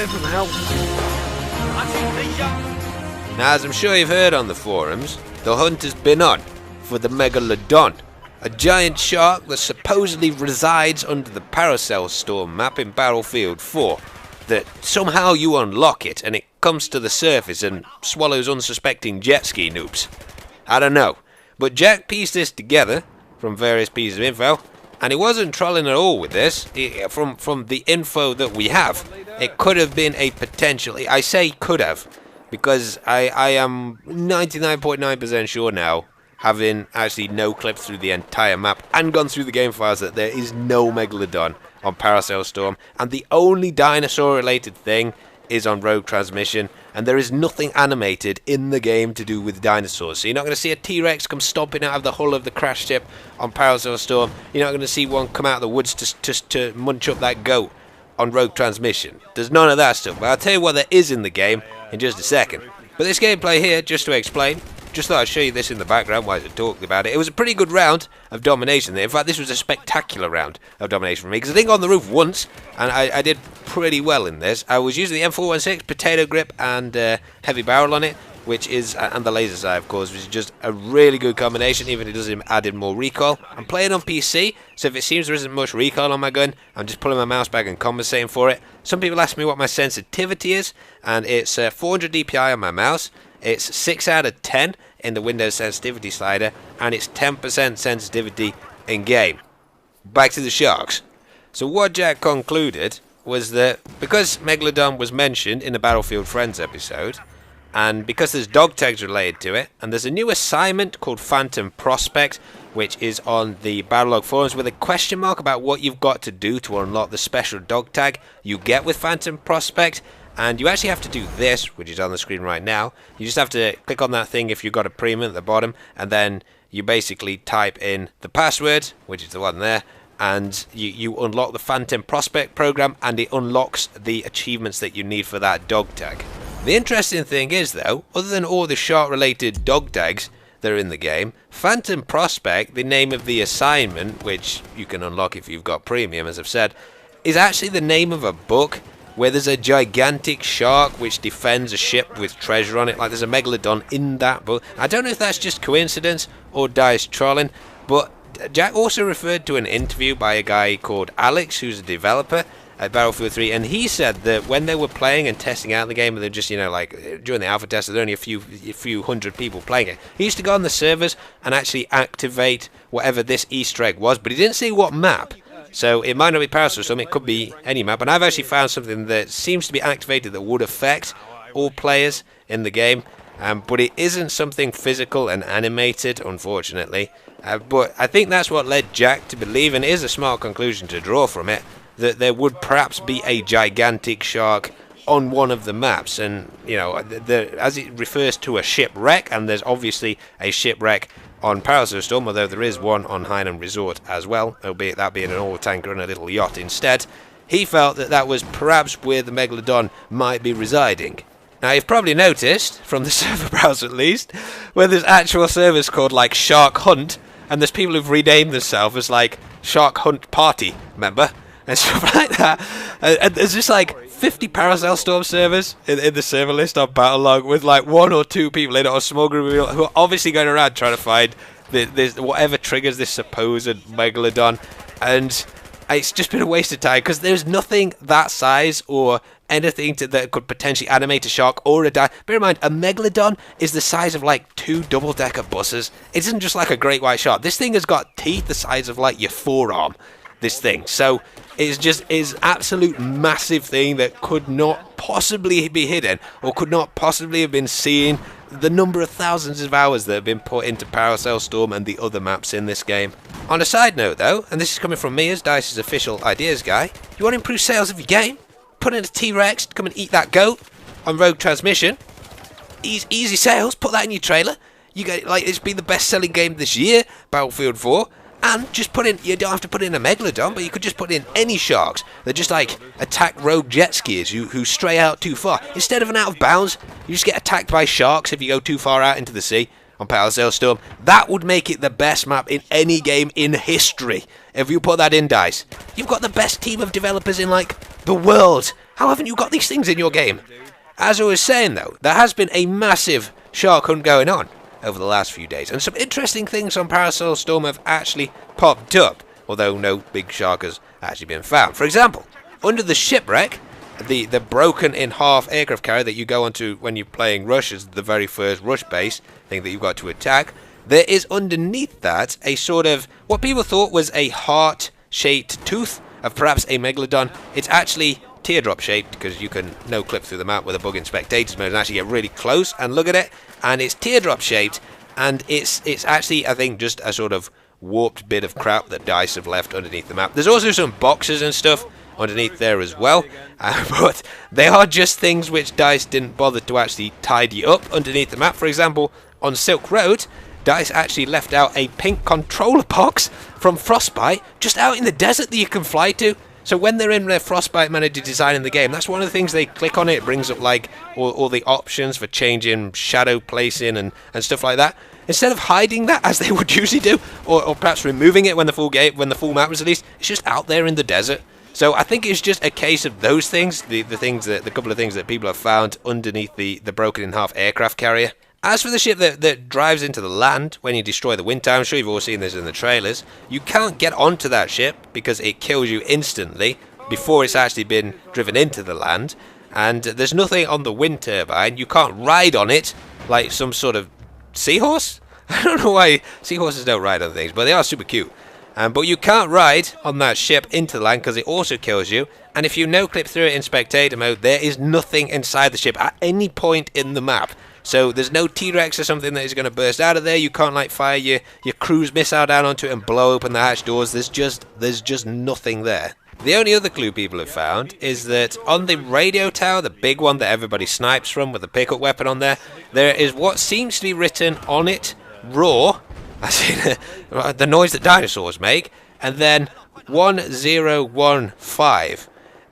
away from hell. Now, as I'm sure you've heard on the forums, the hunt has been on for the Megalodon, a giant shark that supposedly resides under the Paracel Storm map in Battlefield 4. That somehow you unlock it and it comes to the surface and swallows unsuspecting jet ski noobs. I don't know, but Jack pieced this together from various pieces of info, and he wasn't trolling at all with this. From the info that we have, it could have been a potential. I say could have, because I am 99.9% sure now, having actually no clips through the entire map and gone through the game files, that there is no Megalodon on Paracel Storm, and the only dinosaur related thing is on Rogue Transmission, and there is nothing animated in the game to do with dinosaurs. So you're not going to see a T-Rex come stomping out of the hull of the crash ship on Paracel Storm. You're not going to see one come out of the woods to munch up that goat on Rogue Transmission. There's none of that stuff, but I'll tell you what there is in the game in just a second. But this gameplay here, just to explain, just thought I'd show you this in the background while I talked about it. It was a pretty good round of domination there. In fact, this was a spectacular round of domination for me, because I think on the roof once, and I did pretty well in this. I was using the M416, potato grip, and heavy barrel on it, which is, and the laser sight, of course, which is just a really good combination, even if it doesn't add in more recoil. I'm playing on PC, so if it seems there isn't much recoil on my gun, I'm just pulling my mouse back and compensating for it. Some people ask me what my sensitivity is, and it's 400 DPI on my mouse. It's 6 out of 10 in the Windows sensitivity slider, and it's 10% sensitivity in game. Back to the sharks. So what Jack concluded was that because Megalodon was mentioned in the Battlefield Friends episode, and because there's dog tags related to it, and there's a new assignment called Phantom Prospect, which is on the Battlelog forums with a question mark about what you've got to do to unlock the special dog tag you get with Phantom Prospect. And you actually have to do this, which is on the screen right now. You just have to click on that thing if you've got a premium at the bottom, and then you basically type in the password, which is the one there, and you unlock the Phantom Prospect program, and it unlocks the achievements that you need for that dog tag. The interesting thing is, though, other than all the shark-related dog tags that are in the game, Phantom Prospect, the name of the assignment, which you can unlock if you've got premium, as I've said, is actually the name of a book where there's a gigantic shark which defends a ship with treasure on it. Like, there's a Megalodon in that book. I don't know if that's just coincidence or DICE trolling, but Jack also referred to an interview by a guy called Alex, who's a developer at Battlefield 3, and he said that when they were playing and testing out the game, and they're just, like during the alpha test, there were only a few hundred people playing it. He used to go on the servers and actually activate whatever this Easter egg was, but he didn't say what map. So it might not be Paracel Storm, it could be any map. And I've actually found something that seems to be activated that would affect all players in the game. But it isn't something physical and animated, unfortunately. But I think that's what led Jack to believe, and it is a smart conclusion to draw from it, that there would perhaps be a gigantic shark on one of the maps. And, as it refers to a shipwreck, and there's obviously a shipwreck on Paracel Storm, although there is one on Hainan Resort as well, albeit that being an oil tanker and a little yacht instead. He felt that that was perhaps where the Megalodon might be residing. Now, you've probably noticed, from the server browser at least, where there's actual servers called, like, Shark Hunt, and there's people who've renamed themselves as, like, Shark Hunt Party member, and stuff like that. And there's just, like, 50 Paracel Storm servers in the server list on Battlelog, with like 1 or 2 people in it, or a small group of people who are obviously going around trying to find this whatever triggers this supposed Megalodon. And it's just been a waste of time, because there's nothing that size or anything that could potentially animate a shark or a dive. Bear in mind, a Megalodon is the size of like 2 double-decker buses. It isn't just like a great white shark. This thing has got teeth the size of like your forearm, this thing. So it's just absolute massive thing that could not possibly be hidden, or could not possibly have been seen. The number of thousands of hours that have been put into Paracel Storm and the other maps in this game. On a side note though, and this is coming from me as DICE's official ideas guy, you want to improve sales of your game? Put in a T-Rex to come and eat that goat on Rogue Transmission. Easy sales, put that in your trailer. You get, like, it's been the best selling game this year, Battlefield 4. And just put in, you don't have to put in a Megalodon, but you could just put in any sharks that just like attack rogue jet skiers who stray out too far. Instead of an out of bounds, you just get attacked by sharks if you go too far out into the sea on Paracel Storm. That would make it the best map in any game in history. If you put that in, DICE, you've got the best team of developers in like the world. How haven't you got these things in your game? As I was saying though, there has been a massive shark hunt going on over the last few days, and some interesting things on Paracel Storm have actually popped up, although no big shark has actually been found. For example, under the shipwreck, the broken in half aircraft carrier that you go onto when you're playing Rush as the very first Rush base thing that you've got to attack, there is underneath that a sort of what people thought was a heart-shaped tooth of perhaps a Megalodon. It's actually teardrop shaped because you can no clip through the map with a bug in spectators mode and actually get really close and look at it, and it's teardrop shaped, and it's actually, I think, just a sort of warped bit of crap that DICE have left underneath the map. There's also some boxes and stuff underneath there as well, but they are just things which DICE didn't bother to actually tidy up underneath the map. For example, on Silk Road, DICE actually left out a pink controller box from Frostbite just out in the desert that you can fly to. So when they're in their Frostbite manager design in the game, that's one of the things they click on. It brings up like all the options for changing shadow placing and stuff like that. Instead of hiding that as they would usually do, or perhaps removing it when the full map was released, it's just out there in the desert. So I think it's just a case of those things, the couple of things that people have found underneath the broken in half aircraft carrier. As for the ship that drives into the land when you destroy the wind tower, I'm sure you've all seen this in the trailers, you can't get onto that ship because it kills you instantly before it's actually been driven into the land, and there's nothing on the wind turbine. You can't ride on it like some sort of seahorse? I don't know why seahorses don't ride on things, but they are super cute. But you can't ride on that ship into the land because it also kills you, and if you no-clip through it in spectator mode, there is nothing inside the ship at any point in the map. So there's no T-Rex or something that is going to burst out of there. You can't like fire your cruise missile down onto it and blow open the hatch doors. There's just nothing there. The only other clue people have found is that on the radio tower, the big one that everybody snipes from with the pickup weapon on there, there is what seems to be written on it, roar, as in the noise that dinosaurs make, and then 1015.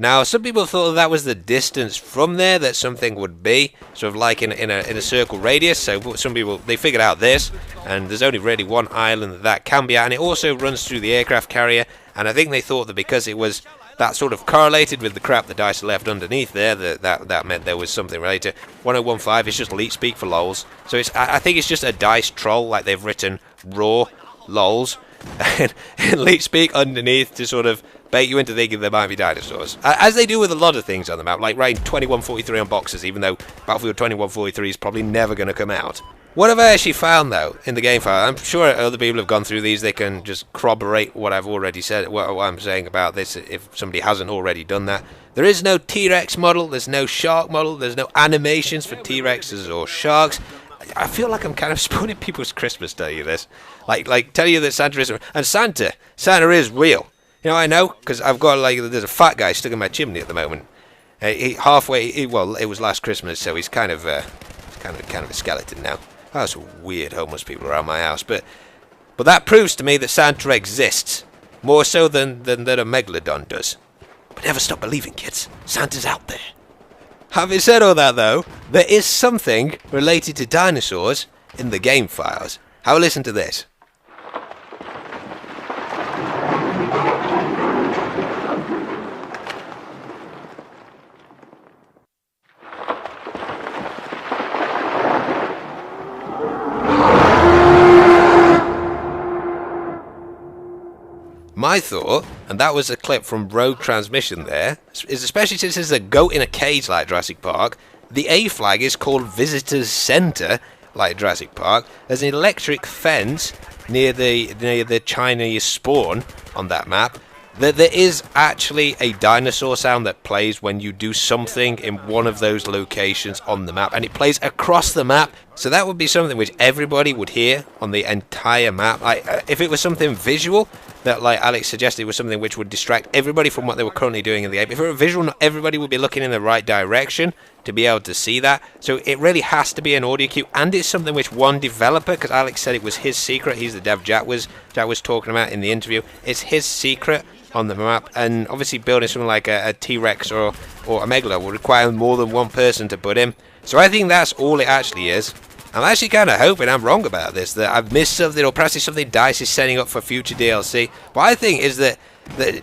Now, some people thought that was the distance from there that something would be, sort of like in a circle radius. So some people, they figured out this, and there's only really one island that can be at, and it also runs through the aircraft carrier. And I think they thought that because it was that sort of correlated with the crap that DICE left underneath there, that meant there was something related. 1015 is just leet speak for lols. So I think it's just a DICE troll, like they've written raw lols and leet speak underneath to sort of bait you into thinking there might be dinosaurs. As they do with a lot of things on the map, like writing 2143 on boxes, even though Battlefield 2143 is probably never going to come out. What have I actually found, though, in the game file? I'm sure other people have gone through these. They can just corroborate what I've already said, what I'm saying about this, if somebody hasn't already done that. There is no T-Rex model, there's no shark model, there's no animations for T-Rexes or sharks. I feel like I'm kind of spoiling people's Christmas telling you this. Like telling you that Santa is... And Santa is real. You know, I know, because I've got, like, there's a fat guy stuck in my chimney at the moment. Well, it was last Christmas, so he's kind of a skeleton now. Oh, some weird homeless people around my house, but that proves to me that Santa exists, more so than a Megalodon does. But never stop believing, kids. Santa's out there. Having said all that, though, there is something related to dinosaurs in the game files. Have a listen to this. My thought, and that was a clip from Rogue Transmission there, is especially since there's a goat in a cage like Jurassic Park, the A flag is called Visitors Center like Jurassic Park. There's an electric fence near the Chinese spawn on that map. There is actually a dinosaur sound that plays when you do something in one of those locations on the map, and it plays across the map. So that would be something which everybody would hear on the entire map. Like, if it was something visual, that, like Alex suggested, was something which would distract everybody from what they were currently doing in the game. If it were visual, not everybody would be looking in the right direction to be able to see that. So it really has to be an audio cue, and it's something which one developer, because Alex said it was his secret, he's the dev Jack was talking about in the interview, it's his secret on the map, and obviously building something like a T-Rex or a Megalodon will require more than one person to put in. So I think that's all it actually is. I'm actually kind of hoping I'm wrong about this, that I've missed something, or perhaps it's something DICE is setting up for future DLC. What I think is that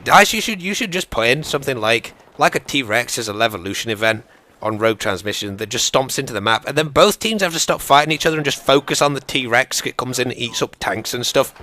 DICE, you should just put in something like like a T-Rex, there's a Levolution event on Rogue Transmission that just stomps into the map, and then both teams have to stop fighting each other and just focus on the T-Rex. It comes in and eats up tanks and stuff,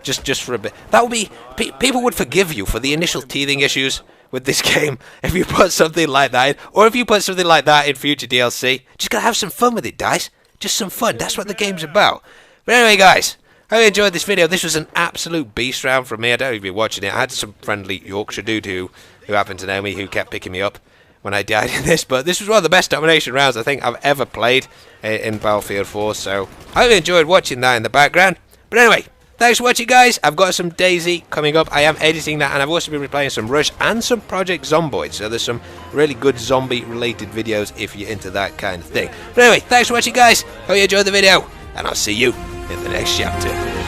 just for a bit. That would be... people would forgive you for the initial teething issues with this game if you put something like that in, or if you put something like that in future DLC. Just gotta have some fun with it, guys. Just some fun. That's what the game's about. But anyway, guys, I hope you enjoyed this video. This was an absolute beast round from me. I don't know if you've been watching it. I had some friendly Yorkshire dude who happened to know me, who kept picking me up when I died in this. But this was one of the best domination rounds I think I've ever played in Battlefield 4. So I hope you enjoyed watching that in the background. But anyway, thanks for watching, guys. I've got some DayZ coming up. I am editing that, and I've also been replaying some Rush and some Project Zomboid. So there's some really good zombie-related videos if you're into that kind of thing. But anyway, thanks for watching, guys. Hope you enjoyed the video, and I'll see you in the next chapter.